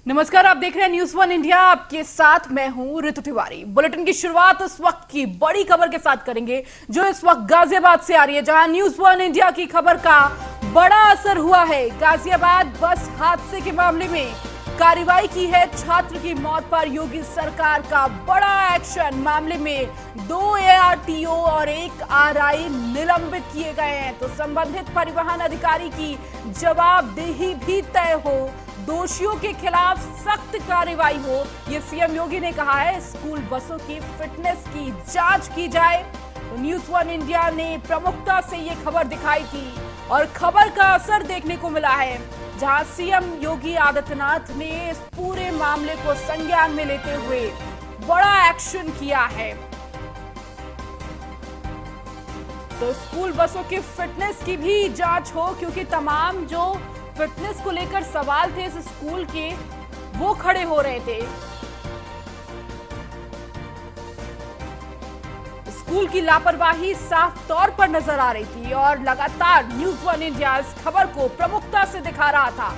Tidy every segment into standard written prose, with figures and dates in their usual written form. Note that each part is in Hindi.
नमस्कार, आप देख रहे हैं न्यूज वन इंडिया। आपके साथ मैं हूं ऋतु तिवारी। बुलेटिन की शुरुआत इस वक्त की बड़ी खबर के साथ करेंगे जो इस वक्त गाजियाबाद से आ रही है, जहां न्यूज वन इंडिया की खबर का बड़ा असर हुआ है। गाजियाबाद बस हादसे के मामले में कार्रवाई की है। छात्र की मौत पर योगी सरकार का बड़ा एक्शन। मामले में 2 ARTO और 1 RI निलंबित किए गए हैं, तो संबंधित परिवहन अधिकारी की जवाबदेही भी तय हो, दोषियों के खिलाफ सख्त कार्रवाई हो, ये सीएम योगी ने कहा है। स्कूल बसों की फिटनेस की जांच की जाए। तो न्यूज वन इंडिया ने प्रमुखता से ये खबर दिखाई थी और खबर का असर देखने को मिला है, जहां सीएम योगी आदित्यनाथ ने इस पूरे मामले को संज्ञान में लेते हुए बड़ा एक्शन किया है। तो स्कूल बसों की फिटनेस की भी जांच हो, क्योंकि तमाम जो फिटनेस को लेकर सवाल थे इस स्कूल के, वो खड़े हो रहे थे। स्कूल की लापरवाही साफ तौर पर नजर आ रही थी और लगातार न्यूज वन इंडिया इस खबर को प्रमुखता से दिखा रहा था।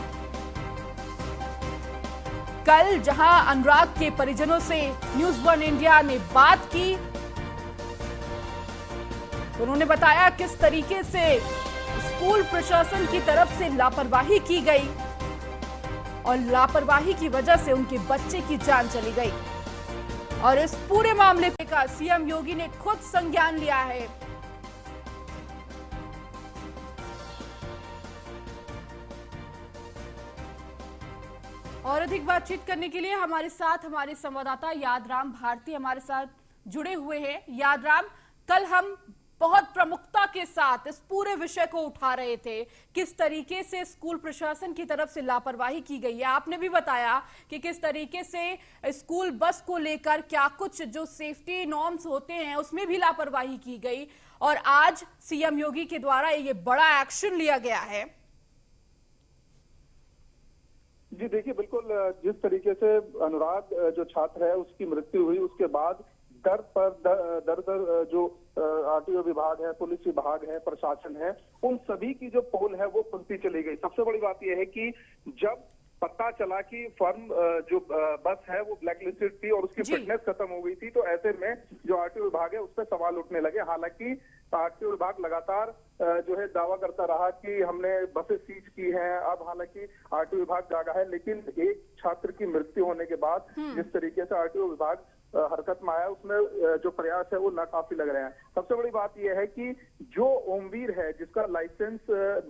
कल जहां अनुराग के परिजनों से न्यूज वन इंडिया ने बात की, उन्होंने बताया किस तरीके से स्कूल प्रशासन की तरफ से लापरवाही की गई और लापरवाही की वजह से उनके बच्चे की जान चली गई। और इस पूरे मामले का सीएम योगी ने खुद संज्ञान लिया है। और अधिक बातचीत करने के लिए हमारे साथ हमारे संवाददाता यादराम भारती हमारे साथ जुड़े हुए हैं। यादराम, कल हम बहुत प्रमुखता के साथ इस पूरे विषय को उठा रहे थे, किस तरीके से स्कूल प्रशासन की तरफ से लापरवाही की गई है। आपने भी बताया कि किस तरीके से स्कूल बस को लेकर क्या कुछ जो सेफ्टी नॉर्म्स होते हैं उसमें भी लापरवाही की गई, और आज सीएम योगी के द्वारा ये बड़ा एक्शन लिया गया है। जी देखिए, बिल्कुल जिस तरीके से अनुराग जो छात्र है उसकी मृत्यु हुई, उसके बाद दर पर दर जो आरटीओ विभाग है, पुलिस विभाग है, प्रशासन है, उन सभी की जो पोल है वो खुलती चली गई। सबसे बड़ी बात यह है कि जब पता चला कि फर्म जो बस है वो ब्लैक लिस्टेड थी और उसकी फिटनेस खत्म हो गई थी, तो ऐसे में जो आरटीओ विभाग है उस पर सवाल उठने लगे। हालांकि आरटीओ विभाग लगातार जो है दावा करता रहा कि हमने बसें सीज की हैं। अब हालांकि आरटीओ विभाग जागा है, लेकिन एक छात्र की मृत्यु होने के बाद जिस तरीके से आरटीओ विभाग हरकत में आया, उसमें जो प्रयास है वो नाकाफी लग रहे हैं। सबसे बड़ी बात यह है कि जो ओमवीर है, जिसका लाइसेंस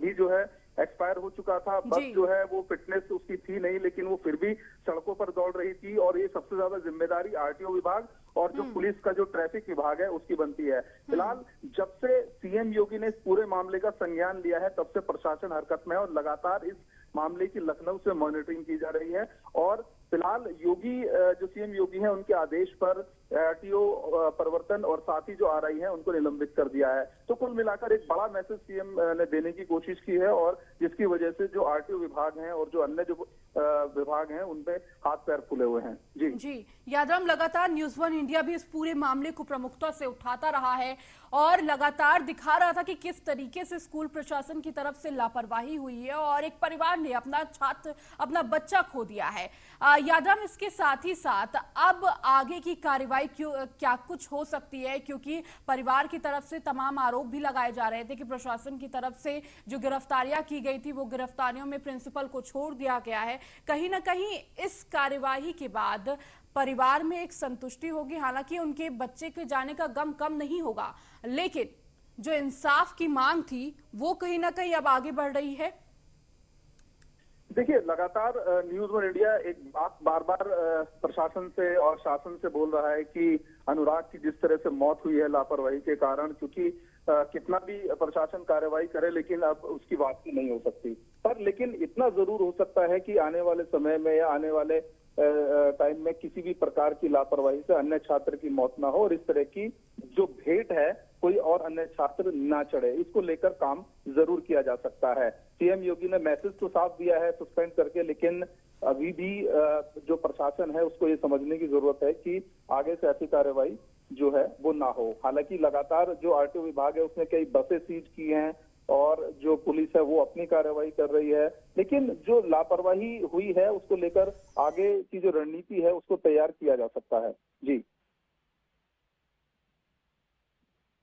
भी जो है एक्सपायर हो चुका था, बस जो है वो फिटनेस उसकी थी नहीं, लेकिन वो फिर भी सड़कों पर दौड़ रही थी, और ये सबसे ज्यादा जिम्मेदारी आरटीओ विभाग और जो पुलिस का जो ट्रैफिक विभाग है उसकी बनती है। फिलहाल जब से सीएम योगी ने इस पूरे मामले का संज्ञान लिया है, तब से प्रशासन हरकत में है और लगातार इस मामले की लखनऊ से मॉनिटरिंग की जा रही है। और फिलहाल योगी जो सीएम योगी हैं, उनके आदेश पर आरटीओ परिवर्तन और साथ ही जो RI हैं उनको निलंबित कर दिया है। तो कुल मिलाकर एक बड़ा मैसेज सीएम ने देने की कोशिश की है, और जिसकी वजह से जो आरटीओ विभाग हैं और जो अन्य जो विभाग हैं उनपे हाथ पैर फूले हुए हैं। जी यादराम, लगातार न्यूज वन इंडिया भी इस पूरे मामले को प्रमुखता से उठाता रहा है और लगातार दिखा रहा था कि किस तरीके से स्कूल प्रशासन की तरफ से लापरवाही हुई है और एक परिवार ने अपना छात्र, अपना बच्चा खो दिया है। यादराम, इसके साथ ही साथ अब आगे की कार्रवाई क्या कुछ हो सकती है, क्योंकि परिवार की तरफ से तमाम आरोप भी लगाए जा रहे थे कि प्रशासन की तरफ से जो गिरफ्तारियां की गई थी वो गिरफ्तारियों में प्रिंसिपल को छोड़ दिया गया है। कहीं ना कहीं इस कार्यवाही के बाद परिवार में एक संतुष्टि होगी। हालांकि उनके बच्चे के जाने का गम कम नहीं होगा, लेकिन जो इंसाफ की मांग थी वो कहीं ना कहीं अब आगे बढ़ रही है। देखिए, लगातार न्यूज वन इंडिया एक बात बार बार प्रशासन से और शासन से बोल रहा है कि अनुराग की जिस तरह से मौत हुई है लापरवाही के कारण, क्योंकि कितना भी प्रशासन कार्रवाई करे लेकिन अब उसकी वापसी नहीं हो सकती। पर लेकिन इतना जरूर हो सकता है कि आने वाले समय में या आने वाले टाइम में किसी भी प्रकार की लापरवाही से अन्य छात्र की मौत ना हो और इस तरह की जो भेंट है कोई और अन्य छात्र ना चढ़े, इसको लेकर काम जरूर किया जा सकता है। सीएम योगी ने मैसेज तो साफ दिया है सस्पेंड करके, लेकिन अभी भी जो प्रशासन है उसको ये समझने की जरूरत है कि आगे से ऐसी कार्रवाई जो है वो ना हो। हालांकि लगातार जो आरटीओ विभाग है उसने कई बसें सीज की हैं, और जो पुलिस है वो अपनी कार्रवाई कर रही है। लेकिन जो लापरवाही हुई है उसको लेकर आगे की जो रणनीति है उसको तैयार किया जा सकता है। जी,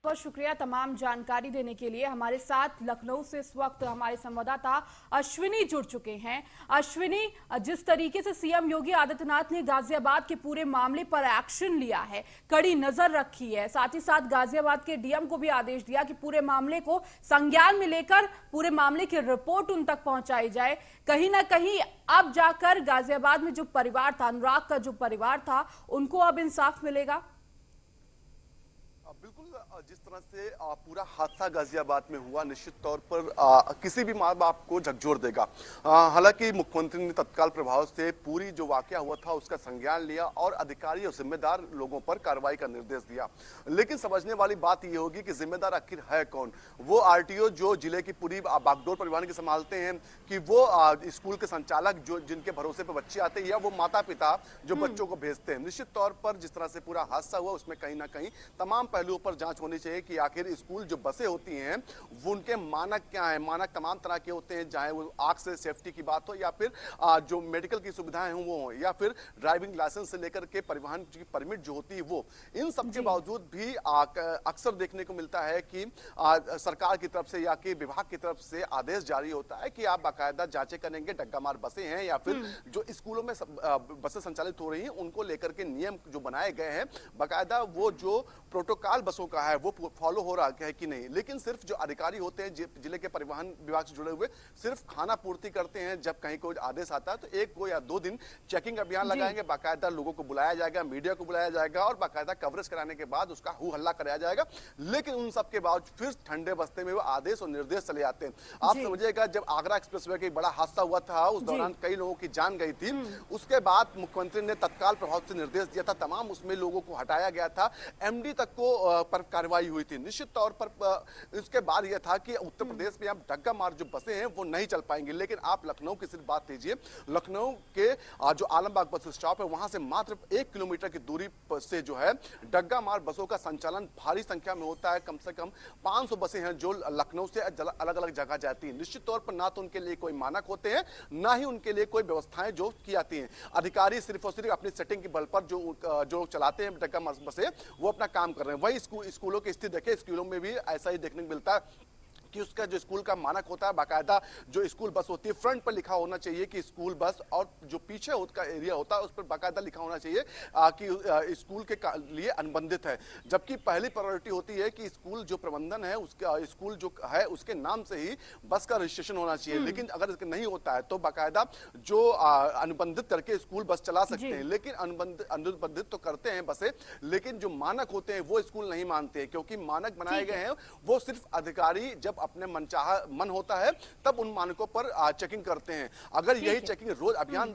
बहुत शुक्रिया तमाम जानकारी देने के लिए। हमारे साथ लखनऊ से इस वक्त हमारे संवाददाता अश्विनी जुड़ चुके हैं। अश्विनी, जिस तरीके से सीएम योगी आदित्यनाथ ने गाजियाबाद के पूरे मामले पर एक्शन लिया है, कड़ी नजर रखी है, साथ ही साथ गाजियाबाद के डीएम को भी आदेश दिया कि पूरे मामले को संज्ञान में लेकर पूरे मामले की रिपोर्ट उन तक पहुंचाई जाए, कहीं ना कहीं अब जाकर गाजियाबाद में जो परिवार था, अनुराग का जो परिवार था, उनको अब इंसाफ मिलेगा? बिल्कुल, जिस तरह से पूरा हादसा गाजियाबाद में हुआ निश्चित तौर पर किसी भी माँ बाप को झकझोर देगा। हालांकि मुख्यमंत्री ने तत्काल प्रभाव से पूरी जो वाकया हुआ था उसका संज्ञान लिया और अधिकारी और जिम्मेदार लोगों पर कार्रवाई का निर्देश दिया। लेकिन समझने वाली बात यह होगी कि जिम्मेदार आखिर है कौन? वो आरटीओ जो जिले की पूरी बागडोर परिवहन की संभालते हैं, कि वो स्कूल के संचालक जो जिनके भरोसे पर बच्चे आते हैं, या वो माता पिता जो बच्चों को भेजते हैं? निश्चित तौर पर जिस तरह से पूरा हादसा हुआ उसमें कहीं ना कहीं तमाम पहलुओं पर जांच होनी चाहिए कि आखिर स्कूल जो बसें होती हैं वो उनके मानक क्या है। मानक तमाम तरह के होते हैं, चाहे वो आग से सेफ्टी की बात हो, या फिर जो मेडिकल की सुविधाएं हों वो हो, या फिर ड्राइविंग लाइसेंस से लेकर के परिवहन की परमिट जो होती है वो। इन सब के बावजूद भी अक्सर देखने को मिलता है कि सरकार की तरफ से या कि विभाग की तरफ से आदेश जारी होता है कि आप बाकायदा जांचें करेंगे, डग्गामार बसें हैं या फिर जो स्कूलों में बसें संचालित हो रही हैं उनको लेकर के नियम जो बनाए गए हैं, बाकायदा वो जो प्रोटोकॉल बसों का है वो फॉलो हो रहा है कि नहीं। लेकिन सिर्फ जो अधिकारी होते हैं जिले के परिवहन विभाग से जुड़े हुए, सिर्फ खाना पूर्ति करते हैं। जब कहीं कोई आदेश आता है तो 1 या 2 दिन चेकिंग अभियान लगाएंगे, बाकायदा लोगों को बुलाया जाएगा, मीडिया को बुलाया जाएगा और बाकायदा कवरेज कराने के बाद उसका हु हल्ला कराया जाएगा। लेकिन उन सब के बावजूद फिर ठंडे बस्ते में वो आदेश और निर्देश चले आते हैं। आप समझिएगा, जब आगरा एक्सप्रेसवे का बड़ा हादसा हुआ था उस दौरान कई लोगों की जान गई थी, उसके बाद मुख्यमंत्री ने तत्काल प्रभाव से निर्देश दिया था, तमाम उसमें लोगों को हटाया गया था, एमडी तक को पर कार्रवाई हुई थी। निश्चित तौर पर इसके बाद यह था कि उत्तर प्रदेश में अब डग्गा मार जो बसें हैं वो नहीं चल पाएंगी। लेकिन आप लखनऊ की सिर्फ बात लीजिए, लखनऊ के जो आलमबाग बस स्टॉप है वहां से मात्र 1 किलोमीटर की दूरी से जो है डग्गा मार बसों का संचालन भारी संख्या में होता है। कम से कम 500 बसें हैं जो लखनऊ से अलग अलग जगह जाती हैं। निश्चित तौर पर ना तो उनके लिए कोई मानक होते हैं, ना ही उनके लिए कोई व्यवस्थाएं जो की जाती हैं। अधिकारी सिर्फ और सिर्फ अपनी सेटिंग के बल पर जो चलाते हैं डग्गा मार बसें वो अपना काम कर रहे हैं। वही स्कूलों की स्थिति देखें, स्कूलों में भी ऐसा ही देखने को मिलता है कि उसका जो स्कूल का मानक होता है, बाकायदा जो स्कूल बस होती है फ्रंट पर लिखा होना चाहिए कि स्कूल बस, और जो पीछे उसका एरिया होता है उस पर बाकायदा लिखा होना चाहिए कि स्कूल के लिए अनुबंधित है। जबकि पहली प्रायोरिटी होती है कि स्कूल जो प्रबंधन है उसका, स्कूल जो है उसके नाम से ही बस का रजिस्ट्रेशन होना चाहिए। लेकिन अगर इसका नहीं होता है तो बाकायदा जो अनुबंधित करके स्कूल बस चला सकते हैं। लेकिन अनुबंधित तो करते हैं बसें, लेकिन जो मानक होते हैं वो स्कूल नहीं मानते, क्योंकि मानक बनाए गए हैं वो सिर्फ अधिकारी जब अपने मनचाहा मन होता है तब उन मानकों पर चेकिंग करते हैं। अगर यही चेकिंग रोज अभियान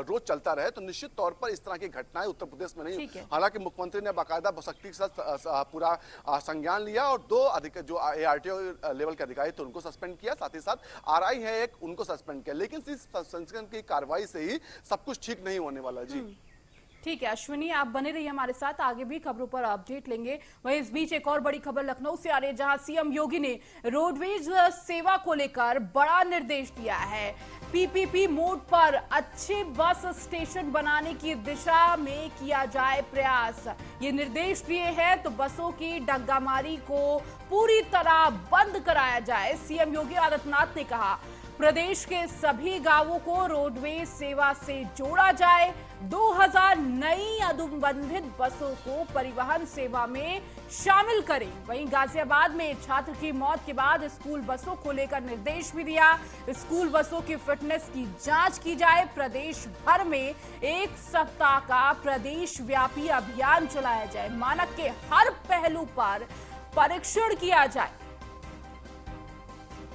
रोज चलता रहे तो निश्चित तौर पर इस तरह की घटनाएं उत्तर प्रदेश में नहीं। हालांकि मुख्यमंत्री ने बाकायदा सख्ती के साथ पूरा संज्ञान लिया और 2 जो आरटीओ लेवल के अधिकारी थे उनको सस्पेंड किया, साथ ही साथ आरआई है एक, उनको सस्पेंड किया। लेकिन इस सस्पेंशन की कार्रवाई से ही सब कुछ ठीक नहीं होने वाला। जी ठीक है अश्विनी, आप बने रहिए हमारे साथ, आगे भी खबरों पर अपडेट लेंगे। वहीं इस बीच एक और बड़ी खबर लखनऊ से आ रही है, जहां सीएम योगी ने रोडवेज सेवा को लेकर बड़ा निर्देश दिया है। पीपीपी मोड पर अच्छे बस स्टेशन बनाने की दिशा में किया जाए प्रयास, ये निर्देश दिए हैं। तो बसों की डग्गामारी को पूरी तरह बंद कराया जाए। सीएम योगी आदित्यनाथ ने कहा प्रदेश के सभी गांवों को रोडवेज सेवा से जोड़ा जाए। 2000 नई अनुबंधित बसों को परिवहन सेवा में शामिल करें। वहीं गाजियाबाद में छात्र की मौत के बाद स्कूल बसों को लेकर निर्देश भी दिया। स्कूल बसों की फिटनेस की जांच की जाए। प्रदेश भर में 1 सप्ताह का प्रदेश व्यापी अभियान चलाया जाए। मानक के हर पहलू पर परीक्षण किया जाए।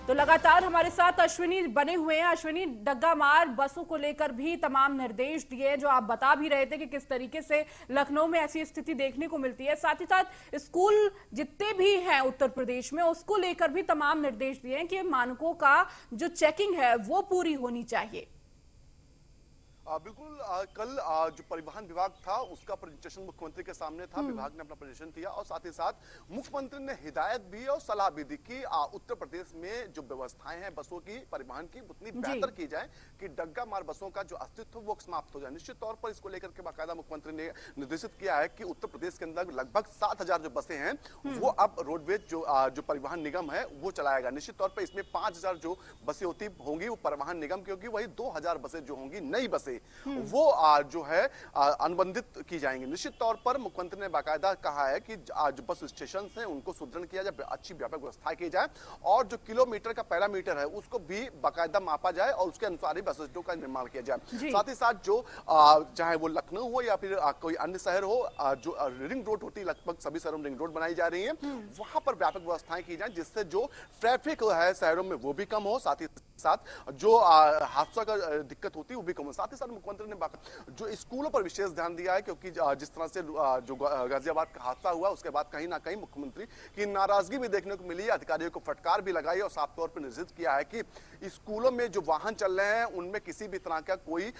तो लगातार हमारे साथ अश्विनी बने हुए हैं। अश्विनी, डग्गा मार बसों को लेकर भी तमाम निर्देश दिए, जो आप बता भी रहे थे कि किस तरीके से लखनऊ में ऐसी स्थिति देखने को मिलती है। साथ ही साथ स्कूल जितने भी हैं उत्तर प्रदेश में उसको लेकर भी तमाम निर्देश दिए हैं कि मानकों का जो चेकिंग है वो पूरी होनी चाहिए। बिल्कुल कल जो परिवहन विभाग था उसका प्रेजेंटेशन मुख्यमंत्री के सामने था। विभाग ने अपना प्रेजेंटेशन दिया और साथ ही साथ मुख्यमंत्री ने हिदायत भी और सलाह भी दी कि उत्तर प्रदेश में जो व्यवस्थाएं हैं बसों की परिवहन की उतनी बेहतर की जाए कि डग्गा मार बसों का जो अस्तित्व वो समाप्त हो जाए। निश्चित तौर पर इसको लेकर के बाकायदा मुख्यमंत्री ने निर्देशित किया है कि उत्तर प्रदेश के अंदर लगभग 7,000 जो बसें हैं वो अब रोडवेज जो परिवहन निगम है वो चलाएगा। निश्चित तौर पर इसमें 5,000 जो बसें होंगी वो परिवहन निगम की होगी, वही 2,000 बसें जो होंगी नई बसें वो जो है अनुबंधित की जाएंगी। निश्चित तौर पर मुख्यमंत्री ने बाकायदा कहा है कि जो बस स्टेशन हैं उनको सुदृढ़ किया जाए, अच्छी व्यापक व्यवस्था की जाए और जो किलोमीटर का पैरामीटर है उसको भी बाकायदा मापा जाए और उसके अनुसार ही बस अड्डों का निर्माण किया जाए। साथ ही साथ जो चाहे वो लखनऊ हो या फिर कोई अन्य शहर हो, जो रिंग रोड होती है, लगभग सभी शहरों में रिंग रोड बनाई जा रही है, वहां पर व्यापक व्यवस्थाएं की जाए जिससे जो ट्रैफिक है शहरों में वो भी कम हो, साथ ही साथ जो हादसा का दिक्कत होती है वो भी कम हो। साथ ही साथ मुख्यमंत्री ने जो स्कूलों पर विशेष ध्यान दिया है क्योंकि जिस तरह से जो गाजियाबाद का हादसा हुआ उसके बाद कहीं ना कहीं मुख्यमंत्री की नाराजगी भी देखने को मिली है, अधिकारियों को फटकार भी लगाई और साफ तौर पर निर्देशित किया है कि स्कूलों में जो वाहन चल रहे हैं उनमें किसी भी तरह का कोई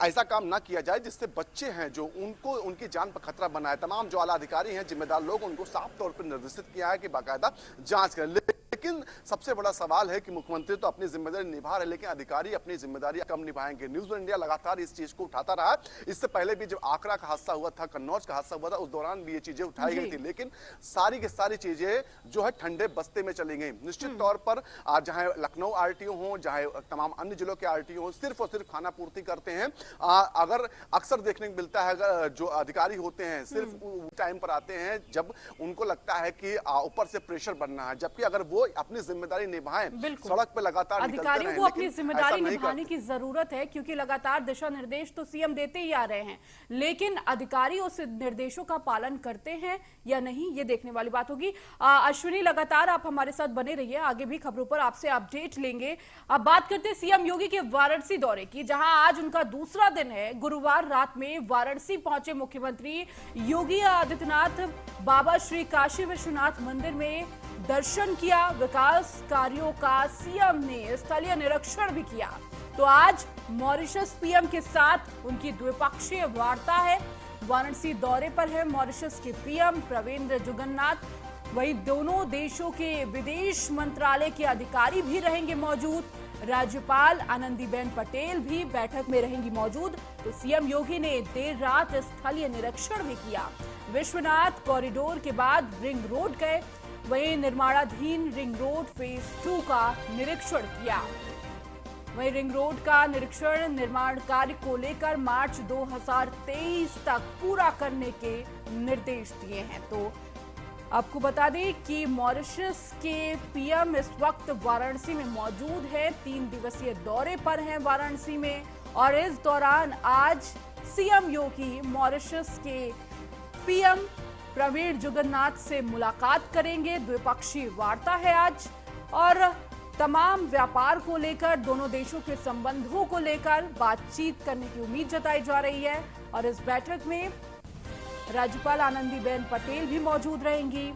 ऐसा काम ना किया जाए जिससे बच्चे हैं जो उनको उनकी जान पर खतरा बनाए। तमाम जो आला अधिकारी हैं, जिम्मेदार लोग, उनको साफ तौर पर निर्देशित किया है कि बाकायदा जांच करें। लेकिन सबसे बड़ा सवाल है कि मुख्यमंत्री तो अपनी जिम्मेदारी निभा रहे लेकिन अधिकारी अपनी जिम्मेदारी कम निभाएंगे। न्यूज वन इंडिया लगातार इस चीज को उठाता रहा। इससे पहले भी जब आगरा का हादसा हुआ था, कन्नौज का हादसा हुआ था, उस दौरान भी ये चीजें उठाई गई थी, लेकिन सारी की सारी चीजें जो है ठंडे बस्ते में चली गई। निश्चित तौर पर चाहे लखनऊ आरटीओ हो, चाहे तमाम अन्य जिलों के आरटीओ हो, सिर्फ और सिर्फ खाना पूर्ति करते हैं। अगर अक्सर देखने को मिलता है जो अधिकारी होते हैं सिर्फ टाइम पर आते हैं जब उनको लगता है कि ऊपर से प्रेशर बनना है, जबकि अगर वो अपनी जिम्मेदारी निभाएं, सड़क पे लगातार अधिकारियों को अपनी जिम्मेदारी निभाने की जरूरत है क्योंकि लगातार दिशा निर्देश तो सीएम देते ही आ रहे हैं, लेकिन अधिकारी उस निर्देशों का पालन करते हैं या नहीं ये देखने वाली बात होगी। अश्विनी, लगातार आप हमारे साथ बने रहिए, आगे भी खबरों पर आपसे अपडेट लेंगे। अब बात करते हैं सीएम योगी के वाराणसी दौरे की, जहां आज उनका दूसरा दिन है। गुरुवार रात में वाराणसी पहुंचे मुख्यमंत्री योगी आदित्यनाथ, बाबा श्री काशी विश्वनाथ मंदिर में दर्शन किया। विकास कार्यों का सीएम ने स्थलीय निरीक्षण भी किया। तो आज मॉरिशस पीएम के साथ उनकी द्विपक्षीय वार्ता है। वाराणसी दौरे पर है मॉरिशस के पीएम प्रवीण जुगन्नाथ, वहीं दोनों देशों के विदेश मंत्रालय के अधिकारी भी रहेंगे मौजूद। राज्यपाल आनंदीबेन पटेल भी बैठक में रहेंगी मौजूद। तो सीएम योगी ने देर रात स्थलीय निरीक्षण भी किया। विश्वनाथ कॉरिडोर के बाद रिंग रोड गए, वहीं निर्माणाधीन रिंग रोड फेज 2 का निरीक्षण किया। वहीं रिंग रोड का निरीक्षण निर्माण कार्य को लेकर मार्च 2023 तक पूरा करने के निर्देश दिए हैं। तो आपको बता दें कि मॉरिशस के पीएम इस वक्त वाराणसी में मौजूद है, 3 दिवसीय दौरे पर हैं वाराणसी में, और इस दौरान आज सीएम योगी मॉरिशस के पीएम प्रवीण जुगन्नाथ से मुलाकात करेंगे। द्विपक्षीय वार्ता है आज और तमाम व्यापार को लेकर, दोनों देशों के संबंधों को लेकर बातचीत करने की उम्मीद जताई जा रही है। और इस बैठक में राज्यपाल आनंदीबेन पटेल भी मौजूद रहेंगी।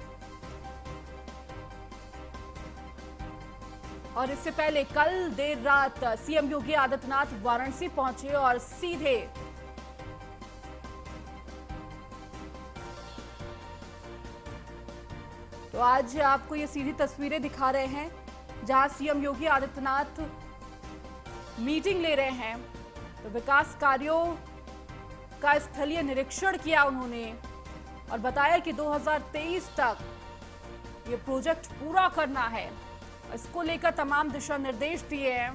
और इससे पहले कल देर रात सीएम योगी आदित्यनाथ वाराणसी पहुंचे और सीधे तो आज आपको ये सीधी तस्वीरें दिखा रहे हैं जहां सीएम योगी आदित्यनाथ मीटिंग ले रहे हैं। तो विकास कार्यों का स्थलीय निरीक्षण किया उन्होंने और बताया कि 2023 तक ये प्रोजेक्ट पूरा करना है। इसको लेकर तमाम दिशा निर्देश दिए हैं।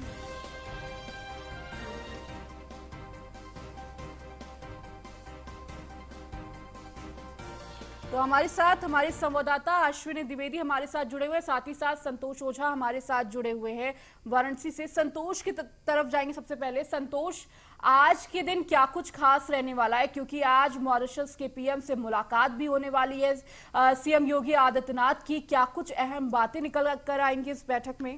तो हमारे साथ हमारे संवाददाता अश्विनी द्विवेदी हमारे साथ जुड़े हुए, साथ ही साथ संतोष ओझा हमारे साथ जुड़े हुए हैं वाराणसी से। संतोष की तरफ जाएंगे सबसे पहले। संतोष, आज के दिन क्या कुछ खास रहने वाला है, क्योंकि आज मॉरिशस के पीएम से मुलाकात भी होने वाली है सीएम योगी आदित्यनाथ की। क्या कुछ अहम बातें निकल कर आएंगी इस बैठक में?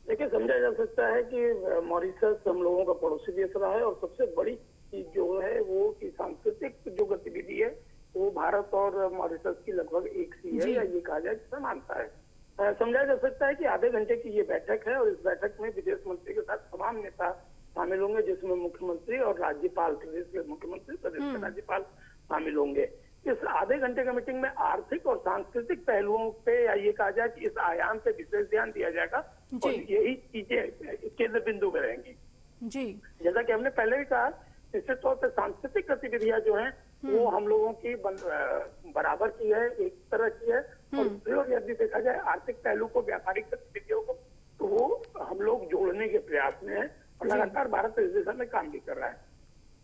देखिए, समझा जा सकता है कि मॉरिशस हम लोगों का पड़ोसी देश रहा है और सबसे बड़ी चीज जो है वो कि सांस्कृतिक जो गतिविधि है वो भारत और मॉरिशस की लगभग एक सी है, या ये कहा जाए समानता है। समझा जा सकता है कि आधे घंटे की ये बैठक है और इस बैठक में विदेश मंत्री के साथ तमाम नेता शामिल होंगे, जिसमें मुख्यमंत्री और राज्यपाल, प्रदेश के मुख्यमंत्री, प्रदेश के राज्यपाल शामिल होंगे। इस आधे घंटे की मीटिंग में आर्थिक और सांस्कृतिक पहलुओं पे, या ये कहा जाए कि इस आयाम पे विशेष ध्यान दिया जाएगा और यही चीजें केंद्र बिंदु में रहेंगी। जी, जैसा कि हमने पहले भी कहा, निश्चित तौर पर सांस्कृतिक गतिविधियां जो हैं वो हम लोगों की बराबर की है, एक तरह की है, और दूसरी ओर यदि देखा जाए आर्थिक पहलू को, व्यापारिक गतिविधियों को, तो वो हम लोग जोड़ने के प्रयास में है और लगातार भारत इस दिशा में काम भी कर रहा है।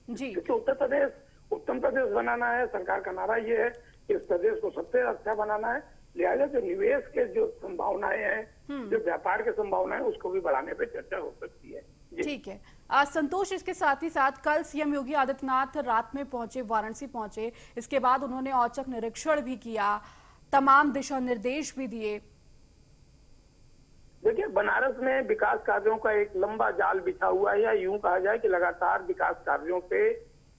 जी, क्योंकि उत्तम प्रदेश बनाना है, सरकार का नारा ये है कि इस प्रदेश को सबसे अच्छा बनाना है, लिहाजा जो निवेश के जो संभावनाएं हैं, जो व्यापार के संभावनाएं, उसको भी बढ़ाने पे चर्चा हो सकती है। ठीक है। संतोष, इसके साथ ही साथ कल सीएम योगी आदित्यनाथ रात में पहुंचे, वाराणसी पहुंचे, इसके बाद उन्होंने औचक निरीक्षण भी किया, तमाम दिशा निर्देश भी दिए। देखिए, बनारस में विकास कार्यों का एक लंबा जाल बिछा हुआ है, या यूं कहा जाए कि लगातार विकास कार्यों पे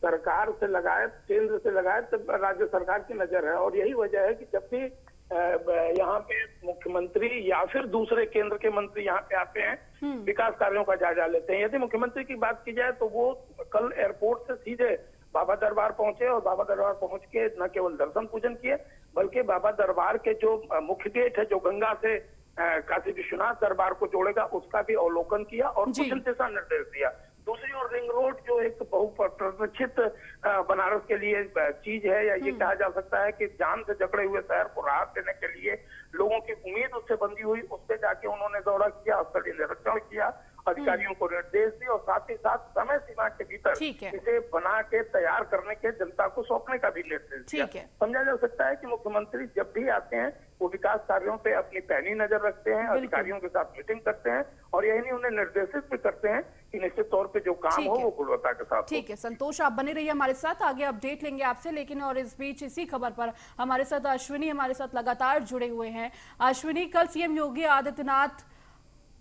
सरकार से लगाए, केंद्र से लगाए, तब राज्य सरकार की नजर है। और यही वजह है कि जब भी यहाँ पे मुख्यमंत्री या फिर दूसरे केंद्र के मंत्री यहाँ पे आते हैं, विकास कार्यों का जायजा लेते हैं। यदि मुख्यमंत्री की बात की जाए तो वो कल एयरपोर्ट से सीधे बाबा दरबार पहुंचे और बाबा दरबार पहुंच के न केवल दर्शन पूजन किए, बल्कि बाबा दरबार के जो मुख्य गेट है, जो गंगा से काशी विश्वनाथ दरबार को जोड़ेगा, उसका भी अवलोकन किया और कुछ दिशा निर्देश दिया। दूसरी ओर रिंग रोड जो एक बहुप्रतीक्षित बनारस के लिए चीज है, या ये कहा जा सकता है कि जान से जकड़े हुए शहर को राहत देने के लिए लोगों की उम्मीद उससे बंधी हुई, उस पे जाके उन्होंने दौरा किया, स्थलीय निरीक्षण किया, अधिकारियों को निर्देश दिए और साथ ही साथ समय सीमा के भीतर इसे बना के तैयार करने के जनता को सौंपने का भी निर्देश दिया। समझा जा सकता है कि मुख्यमंत्री जब भी आते हैं वो विकास कार्यों पे अपनी पैनी नजर रखते हैं, अधिकारियों के साथ मीटिंग करते हैं और यही नहीं, उन्हें निर्देशित भी करते हैं कि निश्चित तौर पे जो काम हो वो गुणवत्ता के साथ। ठीक है संतोष, आप बने रहिए हमारे साथ, आगे अपडेट लेंगे आपसे। लेकिन और इस बीच इसी खबर पर हमारे साथ अश्विनी हमारे साथ लगातार जुड़े हुए हैं। अश्विनी, कल सीएम योगी आदित्यनाथ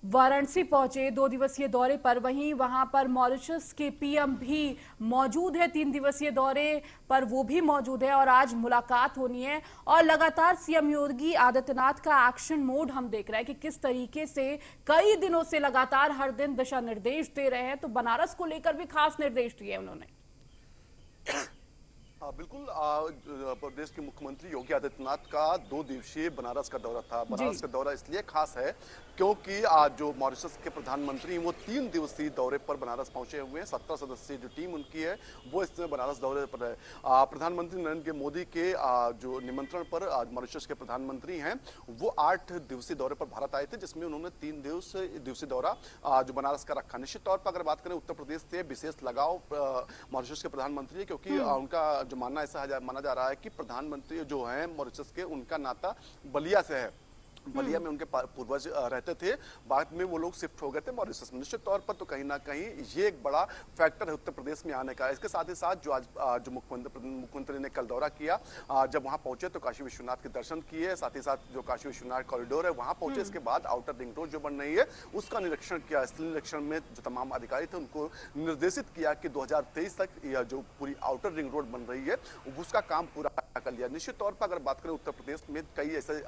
वाराणसी पहुंचे 2 दिवसीय दौरे पर, वहीं वहां पर मॉरिशस के पीएम भी मौजूद है, 3 दिवसीय दौरे पर वो भी मौजूद है और आज मुलाकात होनी है। और लगातार सीएम योगी आदित्यनाथ का एक्शन मोड हम देख रहे हैं कि किस तरीके से कई दिनों से लगातार हर दिन दिशा निर्देश दे रहे हैं, तो बनारस को लेकर भी खास निर्देश दिए उन्होंने। बिल्कुल, प्रदेश के मुख्यमंत्री योगी आदित्यनाथ का 2 दिवसीय बनारस का दौरा था। बनारस का दौरा इसलिए खास है क्योंकि आज जो मॉरिशस के प्रधानमंत्री हैं वो 3 दिवसीय दौरे पर बनारस पहुंचे हुए हैं। 17 सदस्यीय जो टीम उनकी है वो इस समय बनारस दौरे पर है। प्रधानमंत्री नरेंद्र मोदी के जो निमंत्रण पर मॉरिशस के प्रधानमंत्री हैं वो 8 दिवसीय दौरे पर भारत आए थे, जिसमें उन्होंने 3 दिवसीय दौरा जो बनारस का रखा। निश्चित तौर पर अगर बात करें उत्तर प्रदेश से विशेष लगाव मॉरिशस के प्रधानमंत्री है, क्योंकि उनका जो मानना ऐसा माना जा रहा है कि प्रधानमंत्री जो हैं मॉरिशस के, उनका नाता बलिया से है। बलिया में उनके पूर्वज रहते थे, बाद में वो लोग शिफ्ट हो गए थे मॉरिशस में। निश्चित तौर पर तो कहीं ना कहीं ये एक बड़ा फैक्टर है उत्तर प्रदेश में आने का। इसके साथ ही साथ जो आज जो मुख्यमंत्री ने कल दौरा किया, जब वहां पहुंचे तो काशी विश्वनाथ के दर्शन किए, साथ ही साथ जो काशी विश्वनाथ कॉरिडोर है वहां पहुंचे। इसके बाद आउटर रिंग रोड जो बन रही है उसका निरीक्षण किया। स्थलीय निरीक्षण में जो तमाम अधिकारी थे उनको निर्देशित किया कि 2023 तक यह जो पूरी आउटर रिंग रोड बन रही है उसका काम पूरा कर लिया। निश्चित तौर पर अगर बात करें उत्तर प्रदेश में कई ऐसे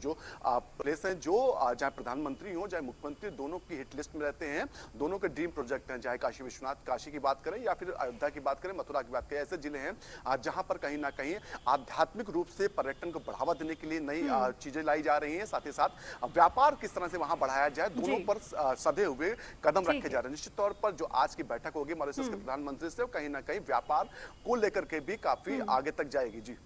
जो प्लेस हैं जो चाहे प्रधानमंत्री हो चाहे मुख्यमंत्री, दोनों की हिट लिस्ट में रहते हैं, दोनों के ड्रीम प्रोजेक्ट हैं। चाहे काशी विश्वनाथ, काशी की बात करें या फिर अयोध्या की बात करें, मथुरा की बात करें, ऐसे जिले हैं जहां पर कहीं ना कहीं आध्यात्मिक रूप से पर्यटन को बढ़ावा देने के लिए नई चीजें लाई जा रही हैं। साथ ही साथ व्यापार किस तरह से वहां बढ़ाया जाए, दोनों पर सधे हुए कदम रखे जा रहे हैं। निश्चित तौर पर जो आज की बैठक होगी मॉरिशस के प्रधानमंत्री से, कहीं ना कहीं व्यापार को लेकर के भी काफी आगे तक जाएगी। जी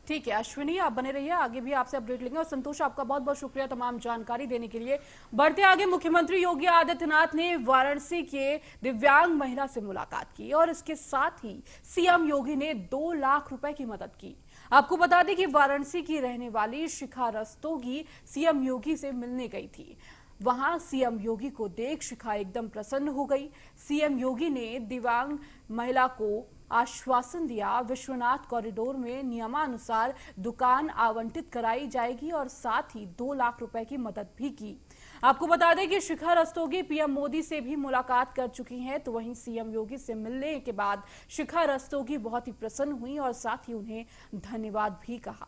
ठीक है अश्विनी, आप बने रहिए, आगे भी आपसे अपडेट लेंगे। और संतोष, आपका बहुत बहुत शुक्रिया तमाम जानकारी देने के लिए। बढ़ते आगे, मुख्यमंत्री योगी आदित्यनाथ ने वाराणसी के दिव्यांग महिला से मुलाकात की और इसके साथ ही सीएम योगी ने 2 लाख रुपए की मदद की। आपको बता दें कि वाराणसी की रहने वाली शिखा रस्तोगी सीएम योगी से मिलने गई थी। वहां सीएम योगी को देख शिखा एकदम प्रसन्न हो गई। सीएम योगी ने दिव्यांग महिला को आश्वासन दिया, विश्वनाथ कॉरिडोर में नियमानुसार दुकान आवंटित कराई जाएगी और साथ ही 2 लाख रुपए की मदद भी की। आपको बता दें कि शिखा रस्तोगी पीएम मोदी से भी मुलाकात कर चुकी हैं, तो वहीं सीएम योगी से मिलने के बाद शिखा रस्तोगी बहुत ही प्रसन्न हुई और साथ ही उन्हें धन्यवाद भी कहा।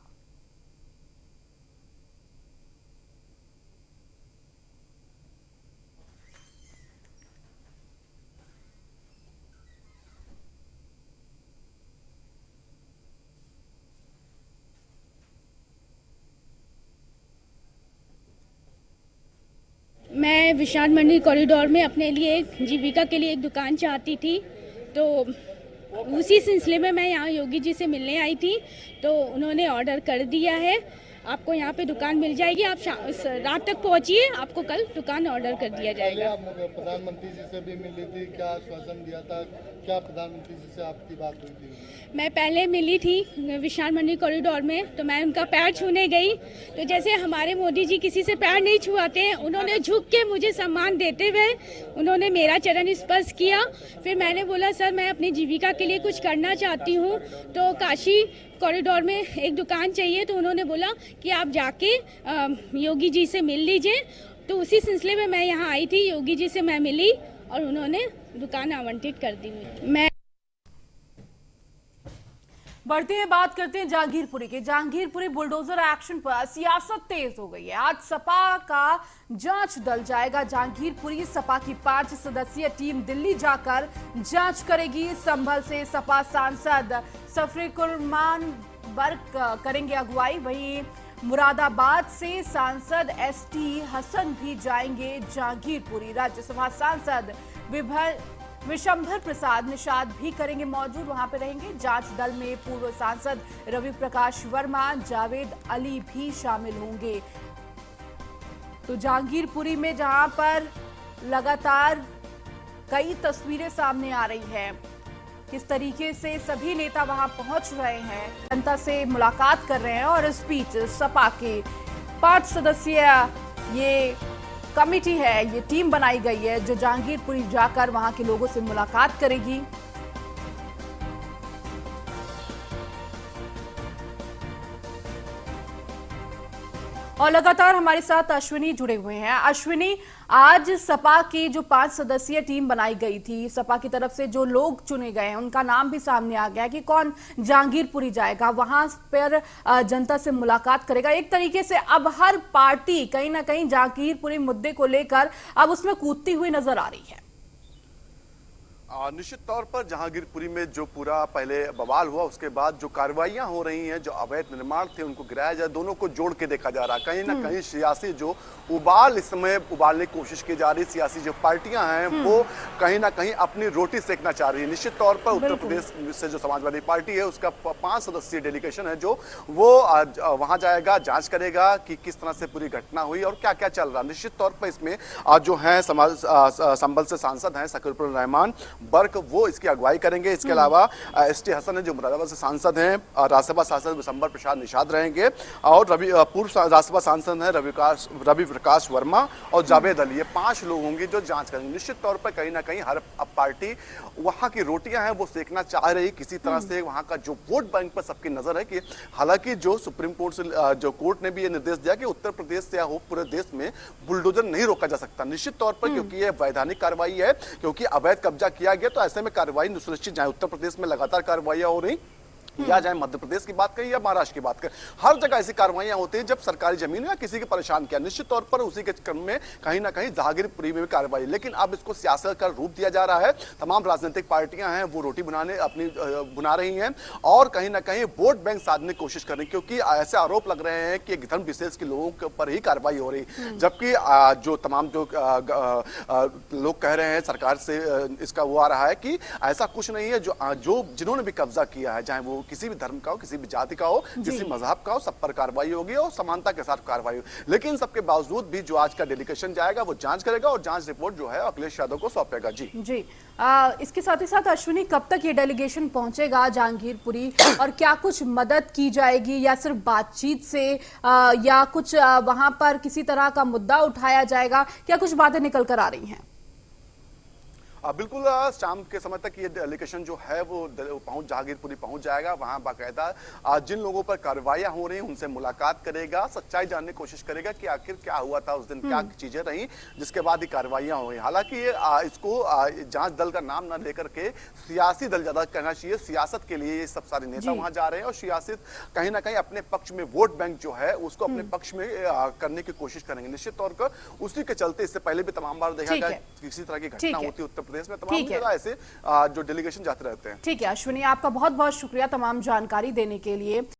विशाल मंडी कॉरिडोर में अपने लिए जीविका के लिए एक दुकान चाहती थी, तो उसी सिलसिले में मैं यहाँ योगी जी से मिलने आई थी। तो उन्होंने ऑर्डर कर दिया है, आपको यहाँ पे दुकान मिल जाएगी। आप रात तक पहुँचिए, आपको कल दुकान ऑर्डर कर दिया जाएगा। आप प्रधानमंत्री जी से भी मिली थी, क्या आश्वासन दिया था, क्या प्रधानमंत्री जी से आपकी बात हुई थी? मैं पहले मिली थी विशाल मंडी कॉरिडोर में, तो मैं उनका पैर छूने गई, तो जैसे हमारे मोदी जी किसी से पैर नहीं छुआते हैं, उन्होंने झुक के मुझे सम्मान देते हुए उन्होंने मेरा चरण स्पर्श किया। फिर मैंने बोला सर मैं अपनी जीविका के लिए कुछ करना चाहती हूँ, तो काशी कॉरिडोर में एक दुकान चाहिए, तो उन्होंने बोला कि आप जाके योगी जी से मिल लीजिए। तो उसी सिलसिले में मैं यहाँ आई थी, योगी जी से मैं मिली और उन्होंने दुकान आवंटित कर दी। मैं बढ़ते हैं, बात करते हैं जहांगीरपुरी के। जहांगीरपुरी बुलडोजर एक्शन पर सियासत तेज हो गई है। आज सपा का जांच दल जाएगा जहांगीरपुरी। सपा की 5 सदस्यीय टीम दिल्ली जाकर जांच करेगी। संभल से सपा सांसद सफरीकुरमान बर्क करेंगे अगुवाई। वहीं मुरादाबाद से सांसद एसटी हसन भी जाएंगे जहांगीरपुरी। राज्यसभा सांसद विशंभर प्रसाद निषाद भी करेंगे मौजूद, वहां पे रहेंगे। जांच दल में पूर्व सांसद रवि प्रकाश वर्मा, जावेद अली भी शामिल होंगे। तो जहांगीरपुरी में जहां पर लगातार कई तस्वीरें सामने आ रही है, किस तरीके से सभी नेता वहां पहुंच रहे हैं, जनता से मुलाकात कर रहे हैं। और इस बीच सपा के 5 सदस्यीय ये कमेटी है, ये टीम बनाई गई है जो जहांगीरपुरी जाकर वहां के लोगों से मुलाकात करेगी। और लगातार हमारे साथ अश्विनी जुड़े हुए हैं। अश्विनी, आज सपा की जो 5 सदस्यीय टीम बनाई गई थी, सपा की तरफ से जो लोग चुने गए हैं उनका नाम भी सामने आ गया कि कौन जहांगीरपुरी जाएगा, वहां पर जनता से मुलाकात करेगा। एक तरीके से अब हर पार्टी कहीं ना कहीं जहांगीरपुरी मुद्दे को लेकर अब उसमें कूदती हुई नजर आ रही है। निश्चित तौर पर जहांगीरपुरी में जो पूरा पहले बवाल हुआ, उसके बाद जो कार्रवाइयां हो रही हैं, जो अवैध निर्माण थे उनको गिराया जाए, दोनों को जोड़ के देखा जा रहा है। कहीं ना कहीं सियासी जो उबाल इस समय उबालने की कोशिश की जा रही, सियासी जो पार्टियां हैं वो कहीं ना कहीं अपनी रोटी सेकना चाह रही है। निश्चित तौर पर उत्तर प्रदेश से जो समाजवादी पार्टी है उसका 5 सदस्यीय डेलीगेशन है जो वो वहां जाएगा, जांच करेगा कि किस तरह से पूरी घटना हुई और क्या क्या चल रहा। निश्चित तौर पर इसमें जो है संभल से सांसद हैं सकीरुर रहमान बर्क, वो इसकी अगुवाई करेंगे। इसके अलावा एसटी हसन है जो मुरादाबाद से सांसद हैं, राज्यसभा सांसद विशंभर प्रसाद निषाद रहेंगे और पूर्व राज्यसभा सांसद हैं रवि प्रकाश वर्मा और जावेद अली। ये 5 लोग होंगे जो जांच करेंगे। निश्चित तौर पर कहीं ना कहीं हर पार्टी वहां की रोटियां हैं वो सेकना चाह रही किसी तरह से। वहां का जो वोट बैंक पर सबकी नजर है कि हालांकि जो सुप्रीम कोर्ट से जो कोर्ट ने भी ये निर्देश दिया कि उत्तर प्रदेश से हो पूरे देश में बुलडोजर नहीं रोका जा सकता। निश्चित तौर पर क्योंकि ये वैधानिक कार्रवाई है, क्योंकि अवैध कब्जा किया गया, तो ऐसे में कार्रवाई सुनिश्चित जाए। उत्तर प्रदेश में लगातार कार्रवाइयां हो रही, या चाहे मध्य प्रदेश की बात करें या महाराष्ट्र की बात करें, हर जगह ऐसी कार्रवाइयां होती हैं जब सरकारी जमीन या किसी के परेशान किया। निश्चित तौर पर उसी के क्रम में कहीं ना कहीं जहांगीरपुरी में भी कार्रवाई, लेकिन अब इसको सियासत का रूप दिया जा रहा है। तमाम राजनीतिक पार्टियां हैं वो रोटी बुना रही हैं और कहीं ना कहीं वोट बैंक साधने की कोशिश कर रही, क्योंकि ऐसे आरोप लग रहे हैं कि धर्म विशेष के लोगों के ऊपर ही कार्रवाई हो रही, जबकि जो तमाम जो लोग कह रहे हैं सरकार से इसका वो आ रहा है कि ऐसा कुछ नहीं है। जो जिन्होंने भी कब्जा किया है, चाहे वो किसी भी धर्म का हो, किसी भी जाति का हो, किसी मजहब का हो, सब पर कार्रवाई होगी और समानता के साथ कार्रवाई होगी। लेकिन सबके बावजूद भी जो आज का डेलीगेशन जाएगा वो जांच करेगा और जांच रिपोर्ट जो है अखिलेश यादव को सौंपेगा। जी इसके साथ ही साथ अश्विनी, कब तक ये डेलीगेशन पहुंचेगा जहांगीरपुरी और क्या कुछ मदद की जाएगी या सिर्फ बातचीत से या कुछ वहां पर किसी तरह का मुद्दा उठाया जाएगा? क्या कुछ बातें निकल कर आ रही हैं? बिल्कुल शाम के समय तक ये डेलीगेशन जो है वो जहांगीरपुरी पहुंच जाएगा। वहां बाकायदा जिन लोगों पर कार्रवाइयां हो रही हैं उनसे मुलाकात करेगा, सच्चाई जानने की कोशिश करेगा कि आखिर क्या हुआ था उस दिन, क्या चीजें रही जिसके बाद ये कार्रवाइयां हुई। हालांकि इसको जांच दल का नाम न लेकर के सियासी दल ज्यादा कहना चाहिए। सियासत के लिए ये सब सारे नेता वहां जा रहे हैं और सियासत कहीं ना कहीं अपने पक्ष में वोट बैंक जो है उसको अपने पक्ष में करने की कोशिश करेंगे। निश्चित तौर पर उसी के चलते इससे पहले भी तमाम बार देखा गया किसी तरह की घटना होती है उत्तर प्रदेश में, तमाम जगह ऐसे जो डेलीगेशन जाते रहते हैं। ठीक है अश्विनी, आपका बहुत बहुत शुक्रिया तमाम जानकारी देने के लिए।